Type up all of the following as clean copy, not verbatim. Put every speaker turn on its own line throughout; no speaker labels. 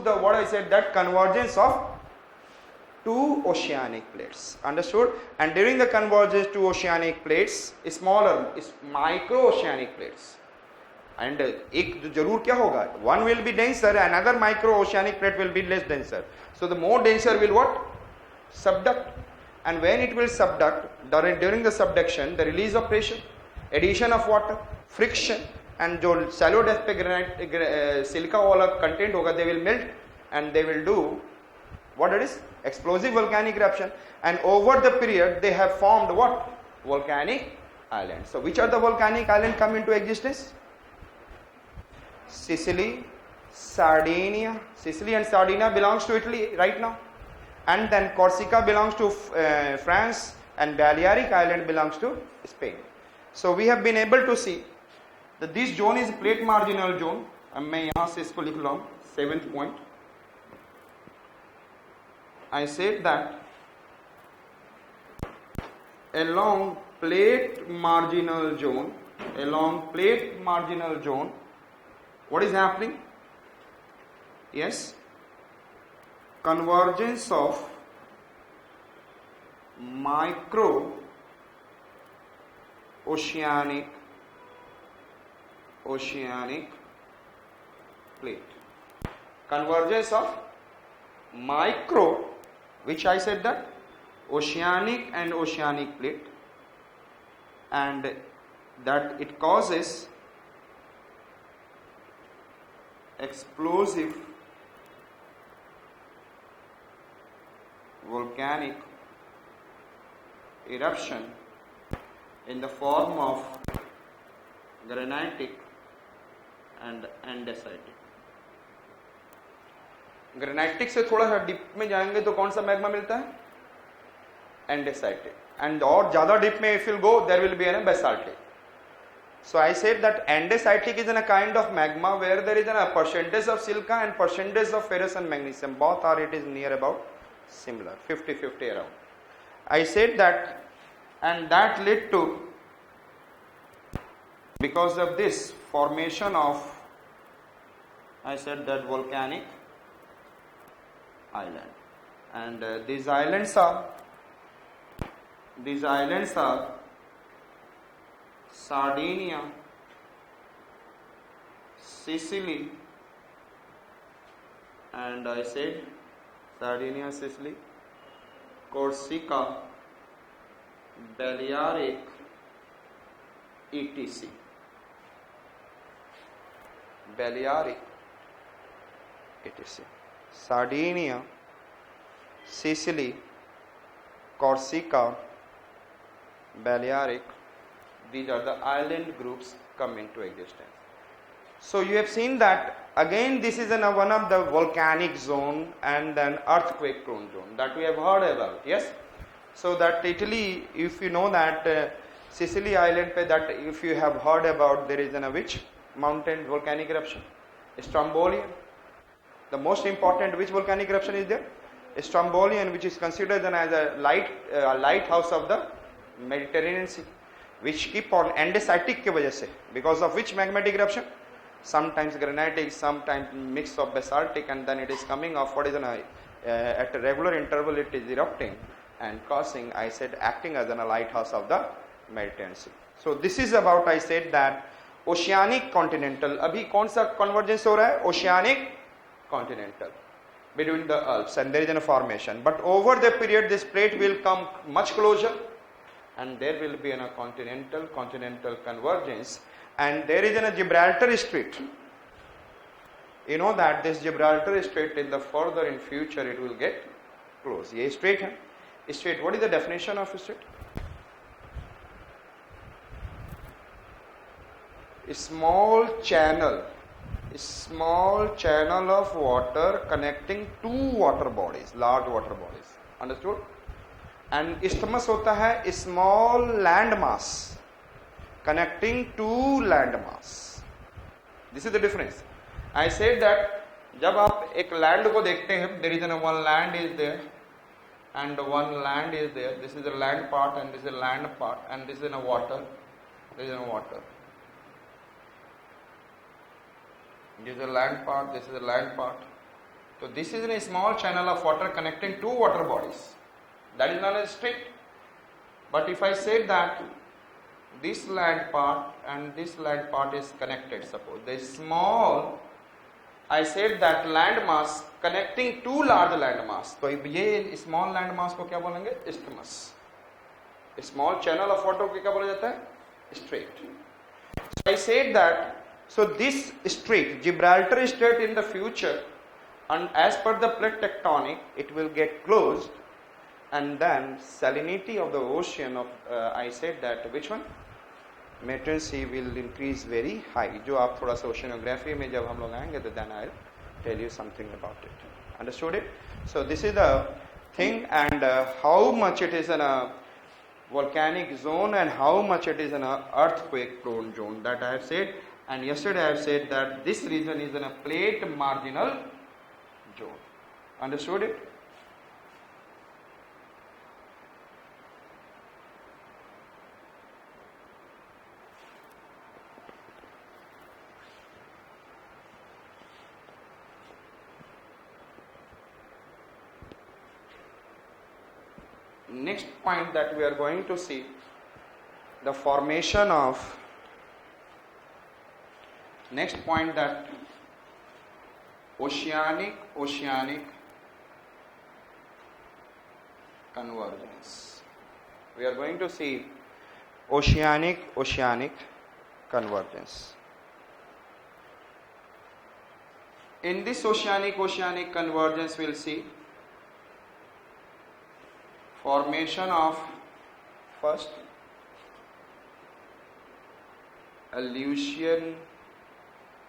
the what I said, that convergence of two oceanic plates. Understood? And during the convergence two oceanic plates, smaller is micro oceanic plates. And एक जरूर क्या होगा, one will be denser, another micro oceanic plate will be less denser. So the more denser will what? Subduct. And when it will subduct, during the subduction, the release of pressure, addition of water, friction, and जो shallow depth पे granite silica वाला content होगा, they will melt and they will do what it is, explosive volcanic eruption. And over the period they have formed what? Volcanic islands. So which are the volcanic islands come into existence? Sicily, Sardinia. Sicily and Sardinia belongs to Italy right now, and then Corsica belongs to France, and Balearic Island belongs to Spain. So we have been able to see that this zone is plate marginal zone. अब मैं यहाँ से इसको लिख लूँ 7th point. I said that along plate marginal zone, what is happening? Yes, convergence of micro oceanic plate. Convergence of micro, which I said that oceanic and oceanic plate, and that it causes explosive volcanic eruption in the form of granitic and andesitic. Granitic से थोड़ा सा deep में जाएंगे तो कौन सा magma मिलता है? एंडेसाइटिक. एंड और ज्यादा डीप में if will go there will be an basaltic. So I said that andesitic is in a kind of magma where there is a percentage of silica and percentage of ferrous and magnesium. Both are, it is near about similar, 50-50 around. I said that, and that led to, because of this formation of, I said that volcanic island. And these islands are Sardinia, Sicily, and I said Sardinia, Sicily, Corsica, Balearic, etc. Balearic, etc. Sardinia, Sicily, Corsica, Balearic. These are the island groups come into existence. So you have seen that again this is one of the volcanic zone and an earthquake prone zone that we have heard about. Yes. So that Italy, if you know that Sicily island pe, that if you have heard about, there is which mountain volcanic eruption? Strombolian. The most important which volcanic eruption is there? Strombolian, which is considered as a lighthouse of the Mediterranean Sea, which keep on andesitic के वजह से, because of which magmatic eruption? Sometimes granitic, sometimes mix of basaltic, and then it is coming off what is at a regular interval it is erupting and causing, I said, acting as a lighthouse of the Mediterranean Sea. So this is about, I said that oceanic continental. अभी कौन सा convergence हो रहा है? Oceanic continental between the Alps, and there is a formation. But over the period this plate will come much closer, and there will be a continental convergence, and there is a Gibraltar Strait. You know that this Gibraltar Strait in the further in future it will get close. ये strait है. Strait, what is the definition of strait? A small channel of water connecting two water bodies, large water bodies. Understood? And isthmus होता है small land mass connecting two land mass. This is the difference. I said that जब आप एक land को देखते हैं, there is one land is there and one land is there. This is the land part and this is the land part, and this is a water. This is a water. This is the land part. This is the land part. So this is a small channel of water connecting two water bodies. That is known as strait. But if I say that this land part and this land part is connected, suppose the small, I said that land mass connecting two large land mass. तो ये small land mass को क्या बोलेंगे? Isthmus. Small channel of water को क्या बोला जाता है? Strait. So I said that, so this strait, Gibraltar Strait in the future, and as per the plate tectonic, it will get closed, and then salinity of the ocean of, I said that, which one? Mediterranean Sea will increase very high. जो आप थोड़ा सा oceanography में जब हम लोग आएंगे, तो then I'll tell you something about it. Understood it? So this is the thing, and how much it is in a volcanic zone and how much it is in a earthquake prone zone, that I have said. And yesterday I have said that this region is in a plate marginal zone. Understood it? Next point that we are going to see, the formation of, next point, that oceanic convergence. We are going to see oceanic convergence. In this oceanic convergence, we will see formation of, first, Aleutian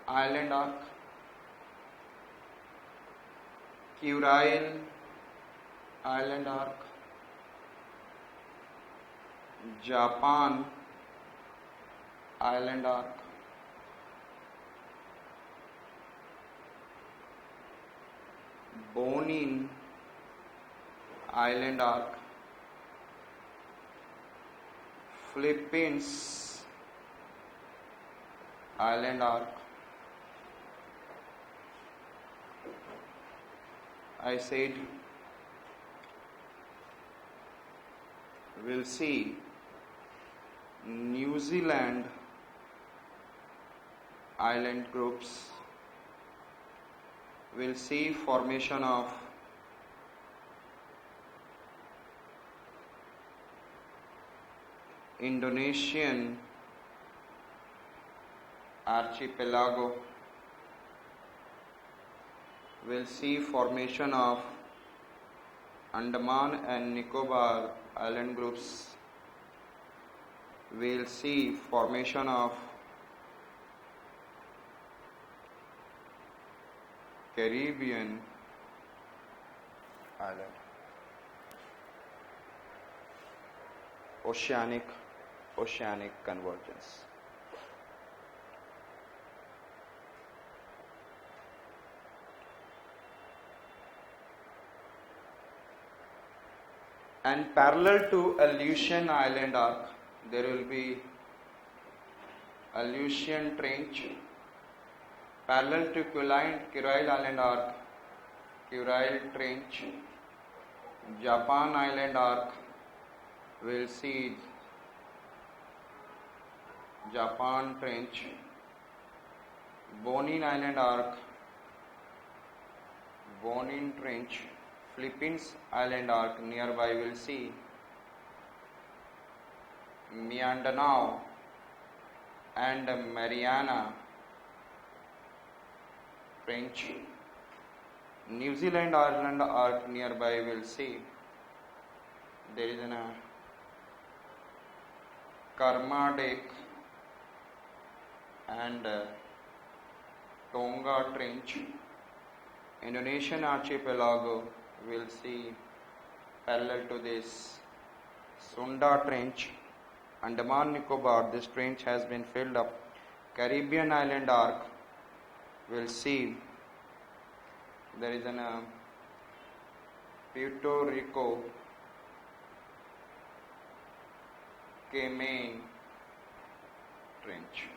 Island arc, Kurile Island arc, Japan Island arc, Bonin Island arc, Philippines Island arc, I said we'll see New Zealand island groups, we'll see formation of Indonesian archipelago, we'll see formation of Andaman and Nicobar island groups, we'll see formation of Caribbean island, oceanic convergence. And parallel to Aleutian Island arc, there will be Aleutian Trench. Parallel to Kurile Island arc, Kurile Trench. Japan Island arc, we'll see Japan Trench. Bonin Island arc, Bonin Trench. Philippines Island arc, nearby we'll see Mindanao and Mariana Trench. New Zealand Island arc, nearby we'll see there is a Kermadec and Tonga Trench. Indonesian archipelago, we'll see parallel to this Sunda Trench. Andaman Nicobar, this trench has been filled up. Caribbean Island arc, we'll see there is a Puerto Rico Cayman Trench.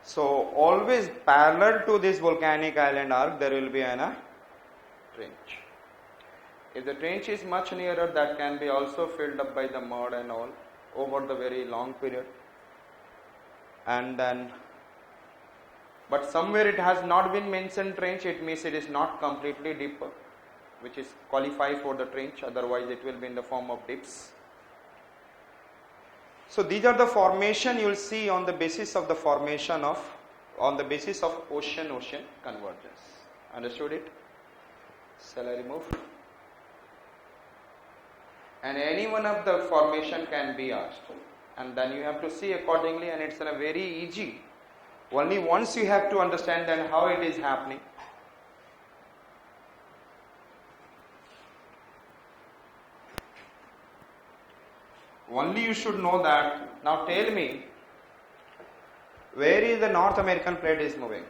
So always parallel to this volcanic island arc there will be a trench. If the trench is much nearer, that can be also filled up by the mud and all over the very long period. And then, but somewhere it has not been mentioned trench, it means it is not completely deeper, which is qualify for the trench, otherwise it will be in the form of dips. So these are the formation you will see on the basis of the formation of, on the basis of ocean-ocean convergence. Understood it? Shall I remove? And any one of the formation can be asked, and then you have to see accordingly, and it's a very easy. Only once you have to understand then how it is happening. Only you should know that. Now tell me, where is the North American plate is moving?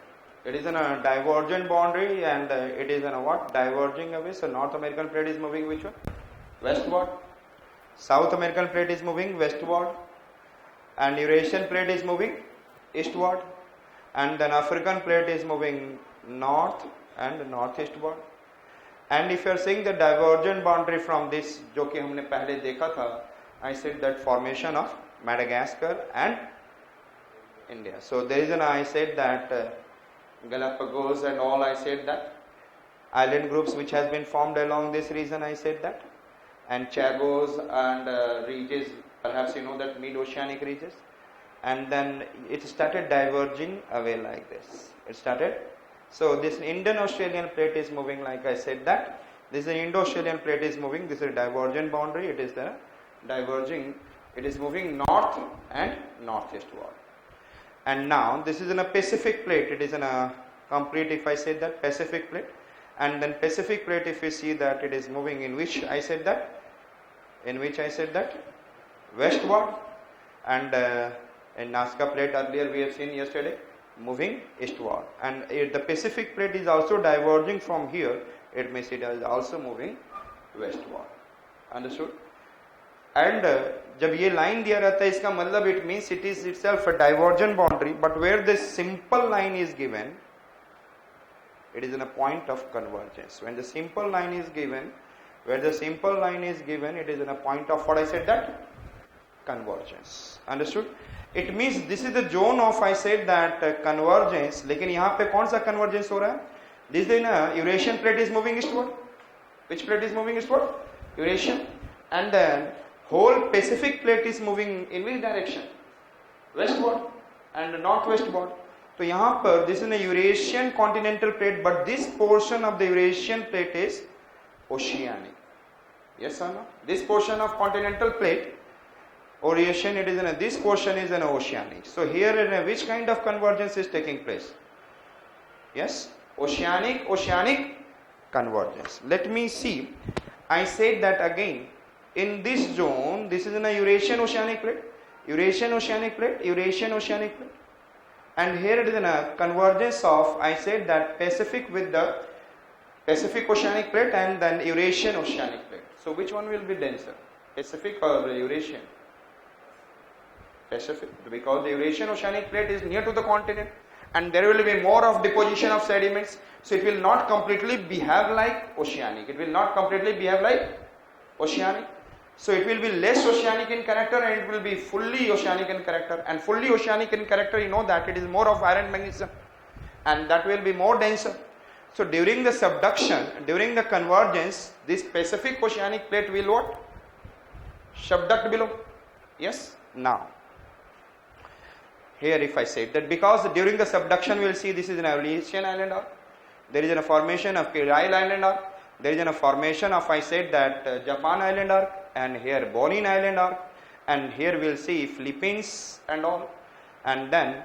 It is in a divergent boundary, and it is in a what? Diverging away. So North American plate is moving which one? Westward. South American plate is moving westward, and Eurasian plate is moving eastward, and then African plate is moving north and northeastward. And if you are seeing the divergent boundary from this, जो कि हमने पहले देखा था, I said that formation of Madagascar and India. So there is an, I said that Galapagos and all, I said that island groups which has been formed along this region, I said that, and Chagos and regions, perhaps you know that mid-oceanic regions, and then it started diverging away like this. It started. So this Indian Australian plate is moving, like I said that. This is the Indo-Australian plate is moving. This is a divergent boundary. It is the diverging. It is moving north and northeastward. And now this is in a Pacific plate. It is in a complete, if I say that, Pacific plate. And then Pacific plate, if you see that it is moving in which I said that, westward, and in Nazca plate earlier we have seen yesterday moving eastward, and the Pacific plate is also diverging from here, it means it is also moving westward. Understood? And जब ये line दिया रहता है इसका मतलब it means it is itself a divergent boundary, but where this simple line is given, it is in a point of convergence. When the simple line is given, where the simple line is given, it is in a point of what I said that? Convergence. Understood? It means this is the zone of, I said that convergence, लेकिन यहाँ पे कौन सा convergence हो रहा है? This is Eurasian plate is moving eastward. Which plate is moving eastward? Eurasian. And then whole Pacific plate is moving in which direction? Westward and northwestward. तो यहाँ पर this is a Eurasian continental plate, but this portion of the Eurasian plate is oceanic. Yes or no? This portion of continental plate, Eurasian, it is in this portion is an oceanic. So here in which kind of convergence is taking place? Yes, oceanic convergence. Let me see. I said that again. In this zone, this is in a Eurasian oceanic plate, Eurasian oceanic plate, Eurasian oceanic plate. And here it is in a convergence of, I said that Pacific with the Pacific oceanic plate and then Eurasian oceanic plate. So which one will be denser? Pacific or Eurasian? Pacific, because the Eurasian oceanic plate is near to the continent and there will be more of deposition of sediments, so it will not completely behave like oceanic. It will not completely behave like oceanic. So it will be less oceanic in character and it will be fully oceanic in character. And fully oceanic in character, you know that it is more of iron magnesium and that will be more denser. So during the subduction, during the convergence, this Pacific oceanic plate will what? Subduct below. Yes? Now, here if I say that because during the subduction we will see this is an Eurasian island arc, there is a formation of Kuril island arc, there is a formation of, I said that Japan island arc, and here Bonin island arc, and here we will see Philippines and all. And then,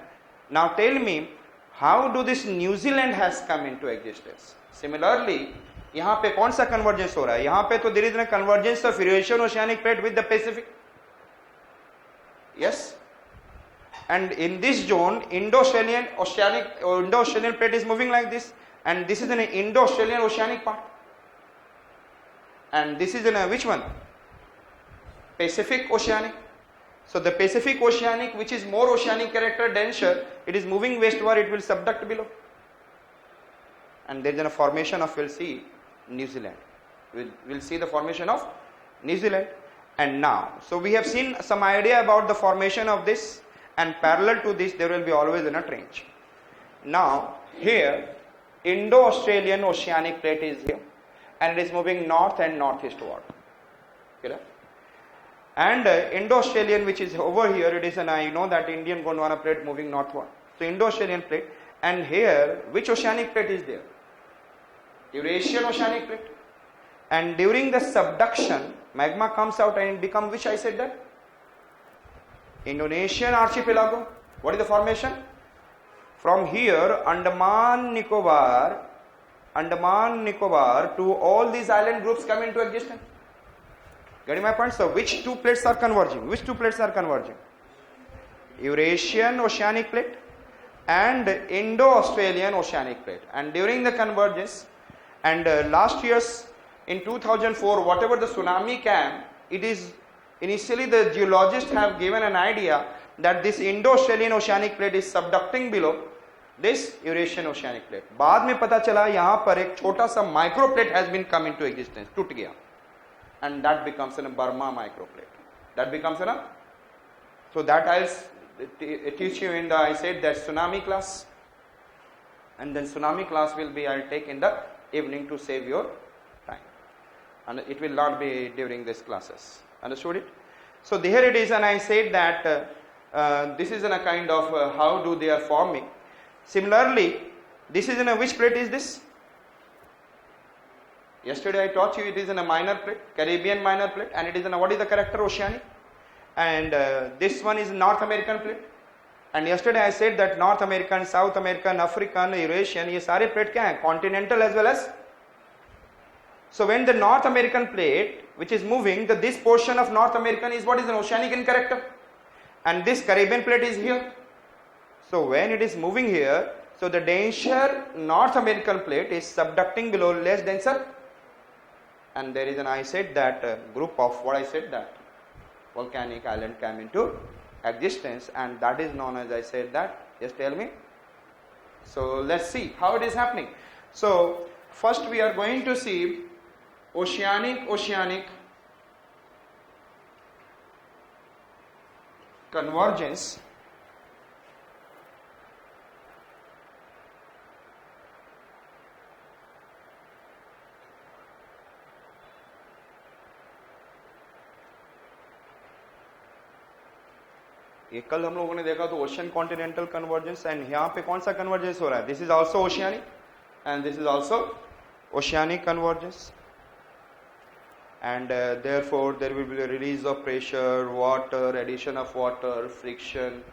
now tell me, how do this New Zealand has come into existence? Similarly, यहाँ पे कौन सा convergence हो रहा है? यहाँ पे तो there is a convergence of Eurasian oceanic plate with the Pacific. Yes? And in this zone, Indo-Australian plate is moving like this, and this is an Indo-Australian oceanic part. And this is in a which one? Pacific oceanic. So the Pacific Oceanic, which is more oceanic character, denser, it is moving westward, it will subduct below. And there is a formation of, we'll see, New Zealand. We'll see the formation of New Zealand. And now, so we have seen some idea about the formation of this, and parallel to this there will be always in a trench. Now here Indo-Australian oceanic plate is here, and it is moving north and northeastward. Okay? And Indo-Australian, which is over here, it is an, I know that Indian Gondwana plate moving northward. So Indo-Australian plate, and here which oceanic plate is there? Eurasian oceanic plate. And during the subduction, magma comes out and it becomes, which I said that? Indonesian archipelago. What is the formation? From here, Andaman Nicobar to all these island groups come into existence. Getting my point? So which two plates are converging? Which two plates are converging? Eurasian oceanic plate and Indo-Australian oceanic plate. And during the convergence, and last year's in 2004, whatever the tsunami came, it is initially the geologists have given an idea that this Indo-Australian oceanic plate is subducting below this Eurasian oceanic plate. बाद में पता चला यहाँ पर एक छोटा सा microplate has been come into existence, टूट गया, and that becomes a Burma microplate. That becomes a, so that I'll teach you in the, I said that tsunami class, and then tsunami class will be, I'll take in the evening to save your time, and it will not be during these classes. Understood it? So here it is, and I said that this is in a kind of how do they are forming. Similarly, this is in a, which plate is this? Yesterday I taught you it is in a minor plate, Caribbean minor plate, and it is in a, what is the character? Oceanic. And this one is North American plate. And yesterday I said that North American, South American, African, Eurasian, ये सारे plate क्या हैं? Continental as well as. So when the North American plate, which is moving, this portion of North American is what is an oceanic in character, and this Caribbean plate is here. So when it is moving here, so the denser North American plate is subducting below less denser, and there is an, I said that group of, what I said that volcanic island came into existence, and that is known as, I said that, just tell me. So let's see how it is happening. So first we are going to see oceanic convergence. ये कल हम लोगों ने देखा तो ocean continental convergence, and यहाँ पे कौन सा कन्वर्जेंस हो रहा है? This is also oceanic and this is also oceanic convergence, and therefore there will be a release of pressure, water, addition of water, friction,